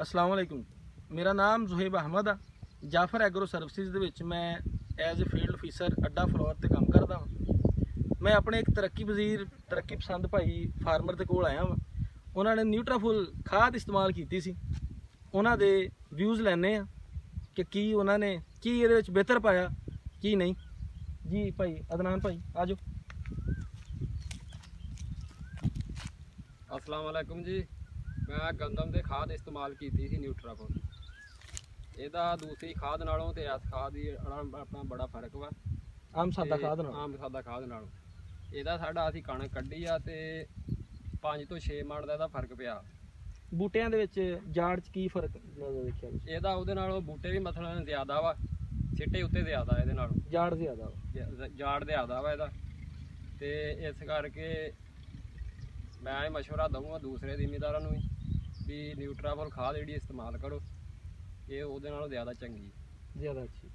अस्सलाम वालेकुम। मेरा नाम ज़ुहैब अहमद आ। जाफर एग्रो सर्विसेज ਦੇ ਵਿੱਚ ਮੈਂ ਐਜ਼ ਅ ਫੀਲਡ ਅਫੀਸਰ ਅੱਡਾ ਫਲੋਰ ਤੇ ਕੰਮ ਕਰਦਾ ਹਾਂ। ਮੈਂ ਆਪਣੇ ਇੱਕ ਤਰੱਕੀ ਪਸੰਦ ਭਾਈ ਫਾਰਮਰ ਦੇ ਕੋਲ ਆਇਆ ਹਾਂ। ਉਹਨਾਂ ਨੇ ਨਿਊਟਰਾਫੁੱਲ ਖਾਦ ਇਸਤੇਮਾਲ ਕੀਤੀ ਸੀ। ਉਹਨਾਂ ਦੇ ਵਿਊਜ਼ ਲੈਣੇ ਆ ਕਿ ਕੀ ਉਹਨਾਂ ਨੇ ਕੀ ਇਹਦੇ ਵਿੱਚ ਬਿਹਤਰ ਪਾਇਆ ਕੀ ਨਹੀਂ। ਜੀ ਭਾਈ ਅਦਨਾਨ ਭਾਈ ਆ ਜਾਓ। अस्सलाम वालेकुम जी। मैं गंदम ਦੇ ਖਾਦ ਇਸਤੇਮਾਲ ਕੀਤੀ ਸੀ ਨਿਊਟਰਾਫੁੱਲ। ਇਹਦਾ ਦੂਸਰੀ ਖਾਦ ਨਾਲੋਂ ਤੇ ਇਸ ਖਾਦ ਦੀ ਆਪਣਾ ਬੜਾ ਫਰਕ ਵਾ ਆਮ ਸਾਦਾ ਖਾਦ ਨਾਲ। ਆਮ ਸਾਦਾ ਖਾਦ ਨਾਲੋਂ ਇਹਦਾ ਸਾਡਾ ਅਸੀਂ ਕਣਕ ਕੱਢੀ ਆ ਤੇ 5 ਤੋਂ 6 ਮਣ ਦਾ ਇਹਦਾ ਫਰਕ ਪਿਆ। ਬੂਟਿਆਂ ਦੇ ਵਿੱਚ ਜਾੜ 'ਚ ਕੀ ਫਰਕ ਨਜ਼ਰ ਦੇਖਿਆ ਤੁਸੀਂ? ਇਹਦਾ ਉਹਦੇ ਨਾਲੋਂ ਬੂਟੇ ਵੀ ਮਤਲਬ ਜ਼ਿਆਦਾ ਵਾ, ਸਿੱਟੇ ਉੱਤੇ ਜ਼ਿਆਦਾ ਇਹਦੇ ਨਾਲੋਂ, ਜਾੜ ਜ਼ਿਆਦਾ ਵਾ। ਜਾੜ ਜ਼ਿਆਦਾ ਵਾ ਇਹਦਾ। ਤੇ ਇਸ ਕਰਕੇ ਮੈਂ ਇਹ ਮਸ਼ਵਰਾ ਦਊਂਗਾ ਦੂਸਰੇ ਜ਼ਿਮੀਂਦਾਰਾਂ ਨੂੰ ਵੀ ਨਿਊਟਰਾਫੁੱਲ ਖਾਦ ਜਿਹੜੀ ਇਸਤੇਮਾਲ ਕਰੋ, ਇਹ ਉਹਦੇ ਨਾਲੋਂ ਜ਼ਿਆਦਾ ਚੰਗੀ। ਜ਼ਿਆਦਾ ਅੱਛੀ।